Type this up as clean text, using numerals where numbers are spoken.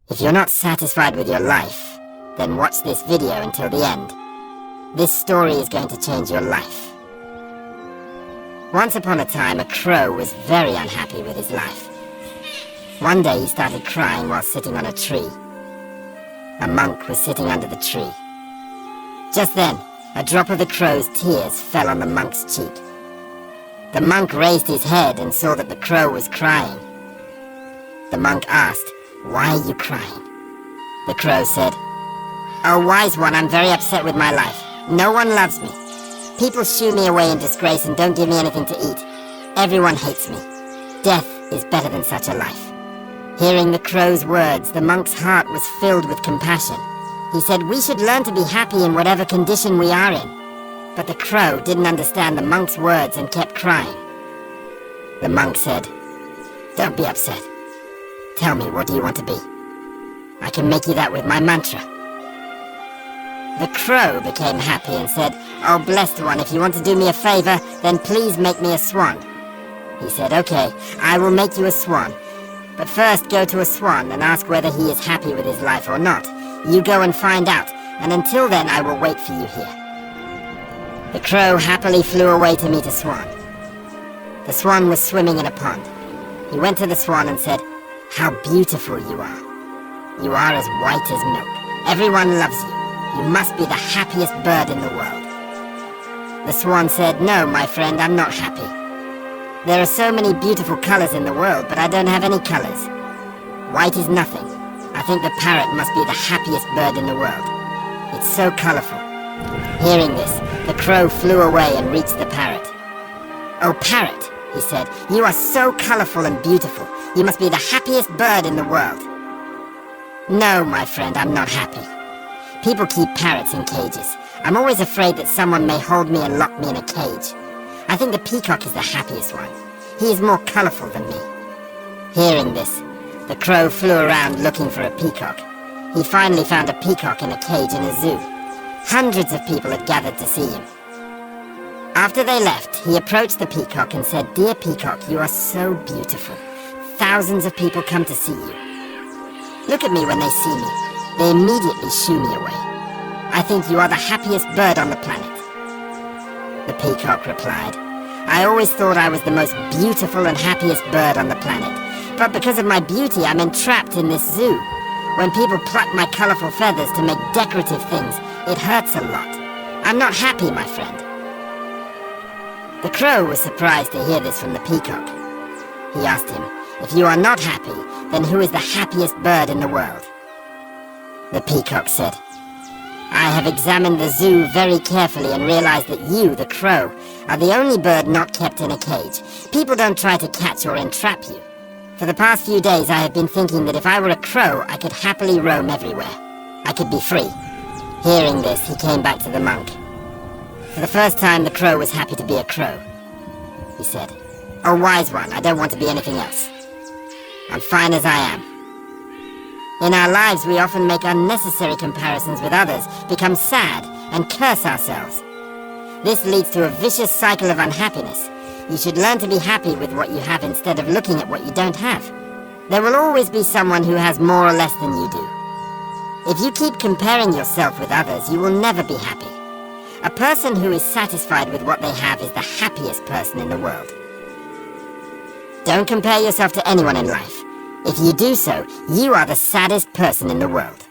If you're not satisfied with your life, then watch this video until the end. This story is going to change your life. Once upon a time, a crow was very unhappy with his life. One day he started crying while sitting on a tree. A monk was sitting under the tree. Just then, a drop of the crow's tears fell on the monk's cheek. The monk raised his head and saw that the crow was crying. The monk asked, "Why are you crying?" The crow said, "Oh, wise one, I'm very upset with my life. No one loves me. People shoo me away in disgrace and don't give me anything to eat. Everyone hates me. Death is better than such a life." Hearing the crow's words, the monk's heart was filled with compassion. He said, "We should learn to be happy in whatever condition we are in." But the crow didn't understand the monk's words and kept crying. The monk said, "Don't be upset. Tell me, what do you want to be? I can make you that with my mantra." The crow became happy and said, "Oh, blessed one, if you want to do me a favor, then please make me a swan." He said, "Okay, I will make you a swan. But first go to a swan and ask whether he is happy with his life or not. You go and find out, and until then I will wait for you here." The crow happily flew away to meet a swan. The swan was swimming in a pond. He went to the swan and said, "How beautiful you are. You are as white as milk. Everyone loves you. You must be the happiest bird in the world." The swan said, "No, my friend, I'm not happy. There are so many beautiful colors in the world, but I don't have any colors. White is nothing. I think the parrot must be the happiest bird in the world. It's so colorful." Hearing this, the crow flew away and reached the parrot. "Oh, parrot," he said, "you are so colorful and beautiful. You must be the happiest bird in the world." "No, my friend, I'm not happy. People keep parrots in cages. I'm always afraid that someone may hold me and lock me in a cage. I think the peacock is the happiest one. He is more colorful than me." Hearing this, the crow flew around looking for a peacock. He finally found a peacock in a cage in a zoo. Hundreds of people had gathered to see him. After they left, he approached the peacock and said, "Dear peacock, you are so beautiful. Thousands of people come to see you. Look at me when they see me. They immediately shoo me away. I think you are the happiest bird on the planet." The peacock replied, "I always thought I was the most beautiful and happiest bird on the planet. But because of my beauty, I'm entrapped in this zoo. When people pluck my colorful feathers to make decorative things, it hurts a lot. I'm not happy, my friend." The crow was surprised to hear this from the peacock. He asked him, "If you are not happy, then who is the happiest bird in the world?" The peacock said, "I have examined the zoo very carefully and realized that you, the crow, are the only bird not kept in a cage. People don't try to catch or entrap you. For the past few days I have been thinking that if I were a crow, I could happily roam everywhere. I could be free." Hearing this, he came back to the monk. For the first time, the crow was happy to be a crow. He said, "Oh, wise one, I don't want to be anything else. I'm fine as I am." In our lives, we often make unnecessary comparisons with others, become sad, and curse ourselves. This leads to a vicious cycle of unhappiness. You should learn to be happy with what you have instead of looking at what you don't have. There will always be someone who has more or less than you do. If you keep comparing yourself with others, you will never be happy. A person who is satisfied with what they have is the happiest person in the world. Don't compare yourself to anyone in life. If you do so, you are the saddest person in the world.